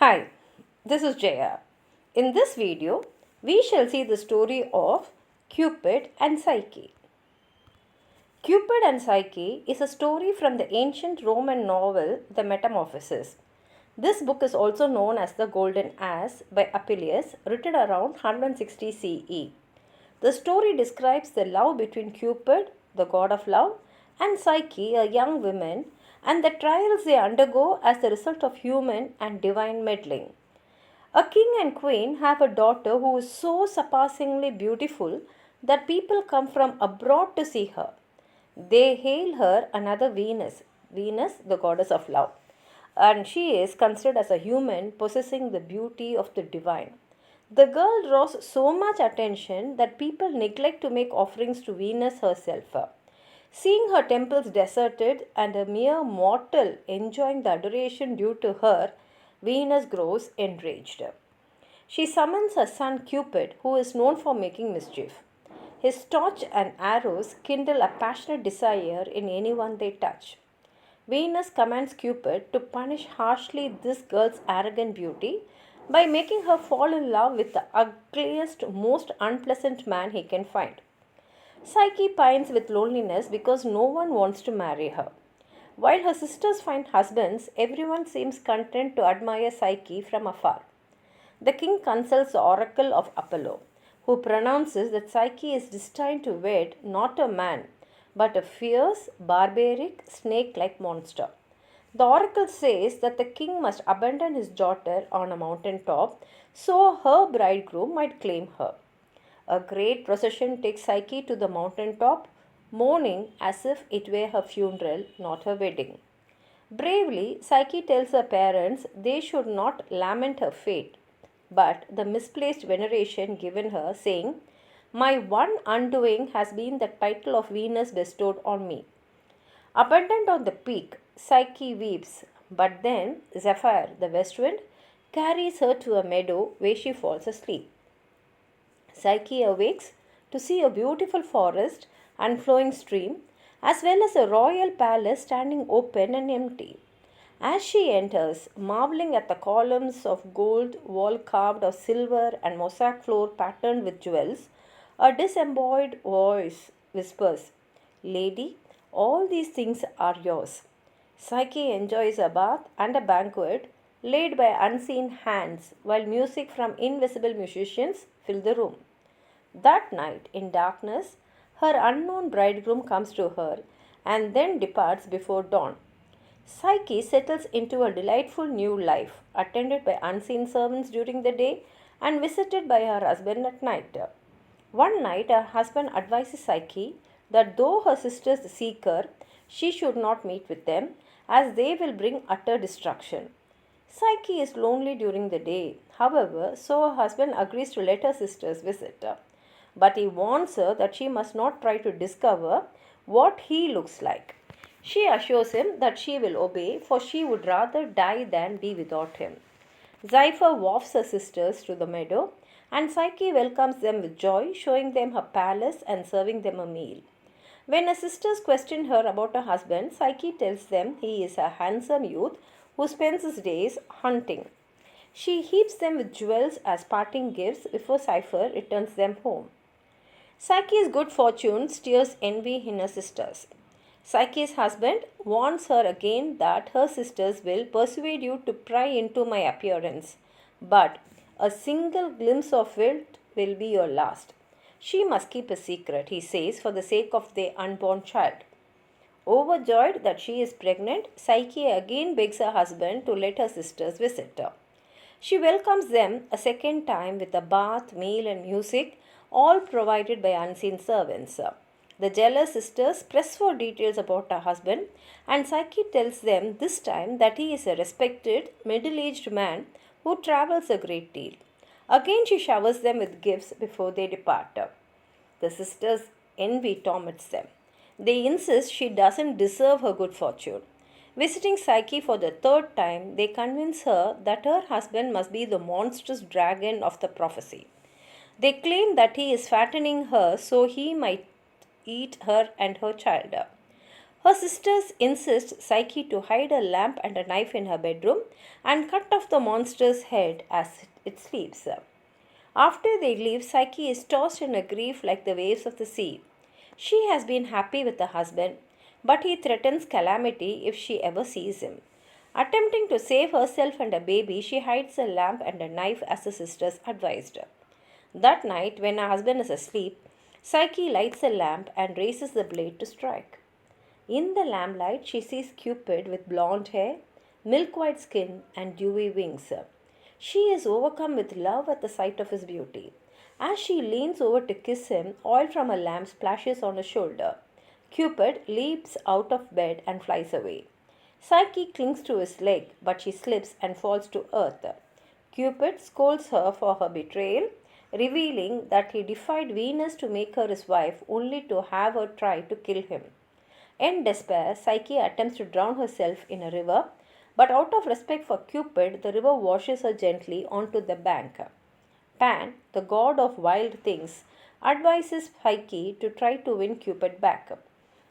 Hi, this is Jaya. In this video, we shall see the story of Cupid and Psyche. Cupid and Psyche is a story from the ancient Roman novel The Metamorphoses. This book is also known as The Golden Ass by Appius, written around 160 CE. The story describes the love between Cupid, the god of love, and Psyche, a young woman, and the trials they undergo as the result of human and divine meddling. A king and queen have a daughter who is so surpassingly beautiful that people come from abroad to see her. They hail her another Venus, the goddess of love, and she is considered as a human possessing the beauty of the divine. The girl draws so much attention that people neglect to make offerings to Venus herself. Seeing her temples deserted and a mere mortal enjoying the adoration due to her, Venus grows enraged. She summons her son Cupid, who is known for making mischief. His torch and arrows kindle a passionate desire in anyone they touch. Venus commands Cupid to punish harshly this girl's arrogant beauty by making her fall in love with the ugliest, most unpleasant man he can find. Psyche pines with loneliness because no one wants to marry her. While her sisters find husbands, everyone seems content to admire Psyche from afar. The king consults the oracle of Apollo, who pronounces that Psyche is destined to wed not a man, but a fierce, barbaric, snake like monster. The oracle says that the king must abandon his daughter on a mountain top so her bridegroom might claim her. A great procession takes Psyche to the mountain top, mourning as if it were her funeral, not her wedding. Bravely, Psyche tells her parents they should not lament her fate, but the misplaced veneration given her, saying, "My one undoing has been the title of Venus bestowed on me." Abandoned on the peak, Psyche weeps, but then Zephyr, the west wind, carries her to a meadow where she falls asleep. Psyche awakes to see a beautiful forest and flowing stream, as well as a royal palace standing open and empty. As she enters, marveling at the columns of gold, wall carved of silver, and mosaic floor patterned with jewels, a disembodied voice whispers, "Lady, all these things are yours." Psyche enjoys a bath and a banquet laid by unseen hands, while music from invisible musicians fill the room. That night, in darkness, her unknown bridegroom comes to her and then departs before dawn. Psyche settles into a delightful new life, attended by unseen servants during the day and visited by her husband at night. One night, her husband advises Psyche that though her sisters seek her, she should not meet with them, as they will bring utter destruction. Psyche is lonely during the day, however, so her husband agrees to let her sisters visit her. But he warns her that she must not try to discover what he looks like. She assures him that she will obey, for she would rather die than be without him. Zephyr wafts her sisters to the meadow, and Psyche welcomes them with joy, showing them her palace and serving them a meal. When her sisters question her about her husband, Psyche tells them he is a handsome youth who spends his days hunting. She heaps them with jewels as parting gifts before Zephyr returns them home. Psyche's good fortune stirs envy in her sisters. Psyche's husband warns her again that her sisters will persuade you to pry into my appearance, but a single glimpse of it will be your last. She must keep a secret, he says, for the sake of their unborn child. Overjoyed that she is pregnant, Psyche again begs her husband to let her sisters visit her. She welcomes them a second time with a bath, meal, and music, all provided by unseen servants. The jealous sisters press for details about her husband, and Psyche tells them this time that he is a respected, middle aged man who travels a great deal. Again, she showers them with gifts before they depart. The sisters' envy torments them. They insist she doesn't deserve her good fortune. Visiting Psyche for the third time, they convince her that her husband must be the monstrous dragon of the prophecy. They claim that he is fattening her so he might eat her and her child. Her sisters insist Psyche to hide a lamp and a knife in her bedroom and cut off the monster's head as it sleeps. After they leave, Psyche is tossed in a grief like the waves of the sea. She has been happy with her husband, but he threatens calamity if she ever sees him. Attempting to save herself and a baby, she hides a lamp and a knife as the sisters advised her. That night, when her husband is asleep, Psyche lights a lamp and raises the blade to strike. In the lamplight, she sees Cupid with blonde hair, milk-white skin, and dewy wings. She is overcome with love at the sight of his beauty. As she leans over to kiss him, oil from a lamp splashes on his shoulder. Cupid leaps out of bed and flies away. Psyche clings to his leg, but she slips and falls to earth. Cupid scolds her for her betrayal, revealing that he defied Venus to make her his wife only to have her try to kill him. In despair, Psyche attempts to drown herself in a river, but out of respect for Cupid, the river washes her gently onto the bank. Pan, the god of wild things, advises Psyche to try to win Cupid back.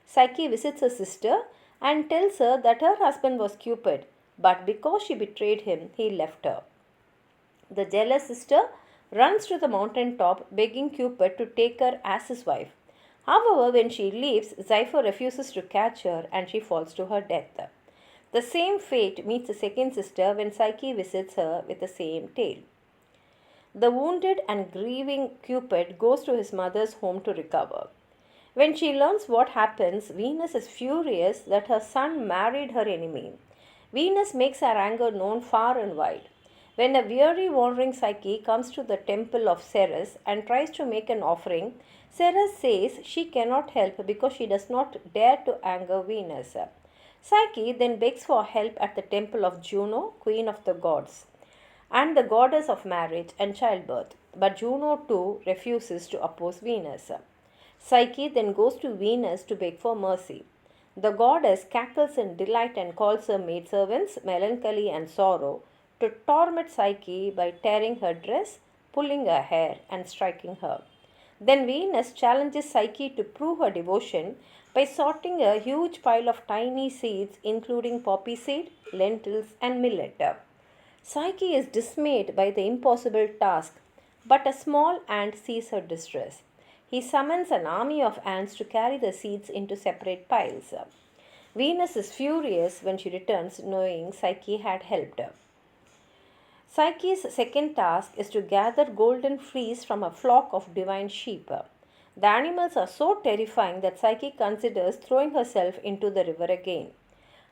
Psyche visits her sister and tells her that her husband was Cupid, but because she betrayed him, he left her. The jealous sister runs to the mountain top, begging Cupid to take her as his wife. However, when she leaves, Zephyr refuses to catch her and she falls to her death. The same fate meets the second sister when Psyche visits her with the same tale. The wounded and grieving Cupid goes to his mother's home to recover. When she learns what happens, Venus is furious that her son married her enemy. Venus makes her anger known far and wide. When a weary wandering Psyche comes to the temple of Ceres and tries to make an offering, Ceres says she cannot help because she does not dare to anger Venus. Psyche then begs for help at the temple of Juno, queen of the gods, and the goddess of marriage and childbirth, but Juno too refuses to oppose Venus. Psyche then goes to Venus to beg for mercy. The goddess cackles in delight and calls her maidservants, Melancholy and Sorrow, to torment Psyche by tearing her dress, pulling her hair, and striking her. Then Venus challenges Psyche to prove her devotion by sorting a huge pile of tiny seeds, including poppy seed, lentils, and millet. Psyche is dismayed by the impossible task, but a small ant sees her distress. He summons an army of ants to carry the seeds into separate piles. Venus is furious when she returns, knowing Psyche had helped her. Psyche's second task is to gather golden fleece from a flock of divine sheep. The animals are so terrifying that Psyche considers throwing herself into the river again.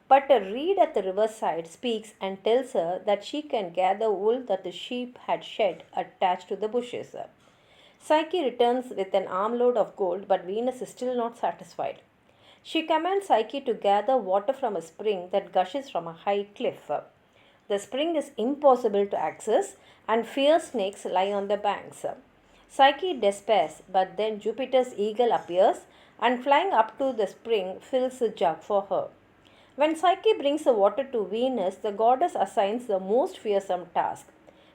But a reed at the riverside speaks and tells her that she can gather wool that the sheep had shed attached to the bushes. Psyche returns with an armload of gold, but Venus is still not satisfied. She commands Psyche to gather water from a spring that gushes from a high cliff. The spring is impossible to access, and fierce snakes lie on the banks. Psyche despairs, but then Jupiter's eagle appears and, flying up to the spring, fills the jug for her. When Psyche brings the water to Venus, the goddess assigns the most fearsome task.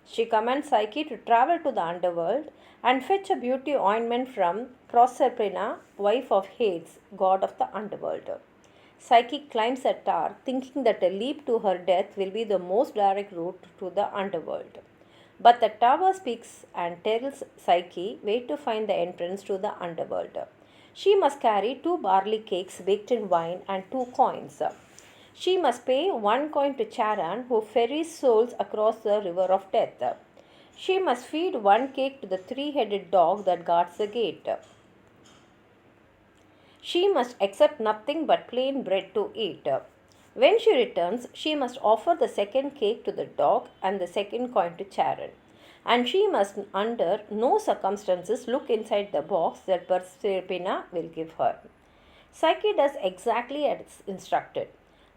She commands Psyche to travel to the underworld and fetch a beauty ointment from Proserpina, wife of Hades, god of the underworld. Psyche climbs a tower, thinking that a leap to her death will be the most direct route to the underworld. But the tower speaks and tells Psyche where to find the entrance to the underworld. She must carry 2 barley cakes baked in wine and 2 coins. She must pay 1 coin to Charon, who ferries souls across the river of death. She must feed 1 cake to the 3-headed dog that guards the gate. She must accept nothing but plain bread to eat. When she returns, she must offer the 2nd cake to the dog and the 2nd coin to Charon. And she must under no circumstances look inside the box that Proserpina will give her. Psyche does exactly as instructed.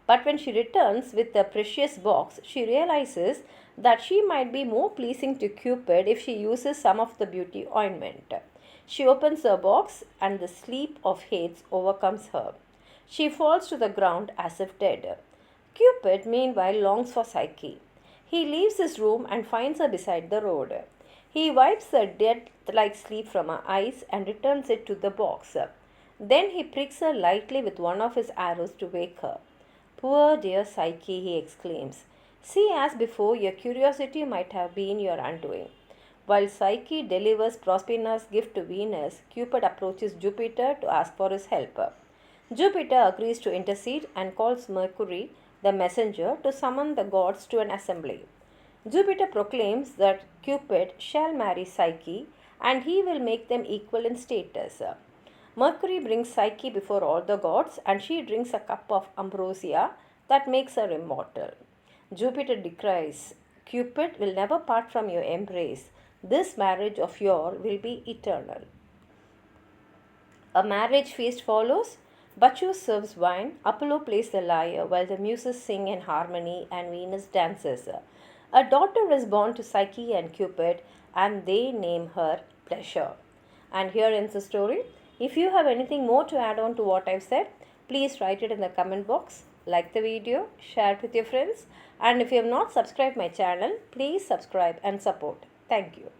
But when she returns with the precious box, she realizes that she might be more pleasing to Cupid if she uses some of the beauty ointment. She opens the box and the sleep of Hades overcomes her. She falls to the ground as if dead. Cupid, meanwhile, longs for Psyche. He leaves his room and finds her beside the road. He wipes the death-like sleep from her eyes and returns it to the box. Then he pricks her lightly with one of his arrows to wake her. Poor dear Psyche, he exclaims. See, as before, your curiosity might have been your undoing. While Psyche delivers Proserpina's gift to Venus, Cupid approaches Jupiter to ask for his help. Jupiter agrees to intercede and calls Mercury, the messenger, to summon the gods to an assembly. Jupiter proclaims that Cupid shall marry Psyche and he will make them equal in status. Mercury brings Psyche before all the gods and she drinks a cup of ambrosia that makes her immortal. Jupiter declares, Cupid will never part from your embrace. This marriage of yours will be eternal. A marriage feast follows. Bacchus serves wine, Apollo plays the lyre while the muses sing in harmony and Venus dances. A daughter is born to Psyche and Cupid and they name her Pleasure. And here ends the story. If you have anything more to add on to what I've said, please write it in the comment box. Like the video, share it with your friends, and if you have not subscribed my channel, please subscribe and support. Thank you.